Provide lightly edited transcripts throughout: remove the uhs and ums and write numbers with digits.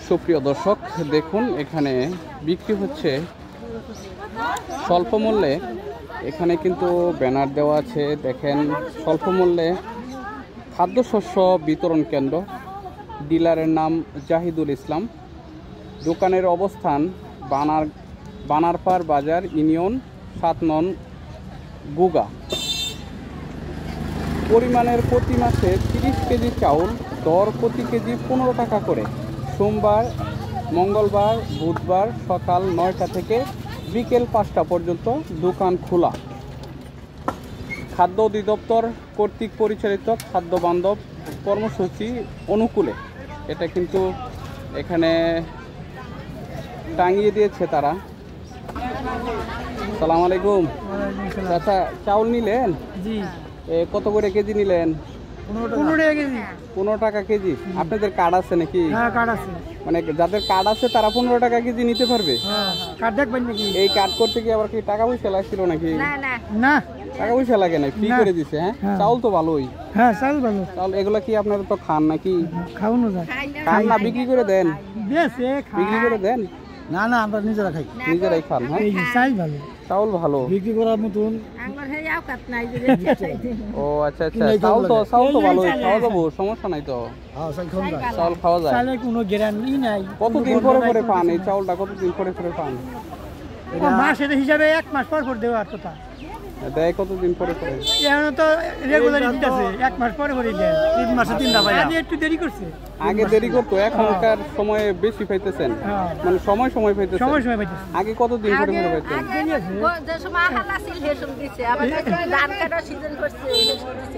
সুপ্রিয় দর্শক, দেখুন এখানে বিক্রি হচ্ছে স্বল্প মূল্যে। এখানে কিন্তু ব্যানার দেওয়া আছে, দেখেন স্বল্প মূল্যে খাদ্যশস্য বিতরণ কেন্দ্র। ডিলারের নাম জাহিদুল ইসলাম। দোকানের অবস্থান বানারপাড় বাজার, ইউনিয়ন 7 নং, গুগা। পরিমাণের প্রতি মাসে 30 কেজি চাউল, দর প্রতি কেজি 15 টাকা করে। সোমবার, মঙ্গলবার, বুধবার সকাল 9টা থেকে বিকেল 5টা পর্যন্ত দোকান খোলা। খাদ্য অধিদপ্তর কর্তৃক পরিচালিত খাদ্য বান্ধব কর্মসূচি অনুকূলে এটা কিন্তু এখানে টাঙিয়ে দিয়েছে তারা। সালাম আলাইকুম। আচ্ছা, চাউল নিলেন? জি। কত করে কেজি নিলেন? 15 টাকা কেজি। 15 টাকা কেজি। আপনাদের কার্ড আছে নাকি? হ্যাঁ, কার্ড আছে। মানে যাদের কার্ড আছে তারা 15 টাকা কেজি নিতে পারবে? হ্যাঁ, কার্ড দেখবেন নাকি? এই কার্ড করতে কি আবার কি টাকা পয়সা লাগছিল নাকি? না, টাকা পয়সা লাগে না, ফ্রি করে দিছে। হ্যাঁ, চাউল তো ভালোই। হ্যাঁ, চাউল ভালো। চাউল এগুলা কি আপনারা তো খান নাকি? খাওয়ানো যায়। খান না, বিক্রি করে দেন? বেশে খায়। বিক্রি করে দেন? না, আমরা নিজেরা খাই। নিজেরাই খান? হ্যাঁ, এই চাই ভালো। চাউল ভালো বিক্রি করার মতন। ও আচ্ছা আচ্ছা, চাউল তো ভালোই, খাওয়া যাবো, সমস্যা নাই তো। চাউল খাওয়া যায়। চালের কোনো গ্যারান্টি নাই। কতদিন পরে পান এই চাউলটা? কতদিন পরে পান? মাসের হিসাবে 1 মাস পর দেওয়ার কথা। দেয় কতদিন পরে? এখন তো রেগুলারই দিতেছে, 1 মাস পরে দেয়। 3 মাসে 3টা পাই। আগে একটু দেরি করছে। আগে দেরি করতো, এখনকার সময়ে বেশি পাইতেছেন? মানে সময় পাইতেছেন? সময় পাইতেছেন। আগে কতদিন পরে পাইতেন? যে সময় হাল আছিল হেসম দিছে, আবার ধান কাটার সিজন করছে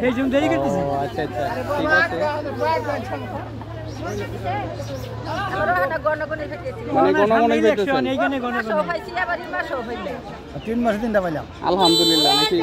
হেসম দেরি করতেছে। ও আচ্ছা আচ্ছা, ঠিক আছে। মানে গণগণে পাইতেছেন? 3 মাসে 3টা পাইলাম। আলহামদুলিল্লাহ নাকি?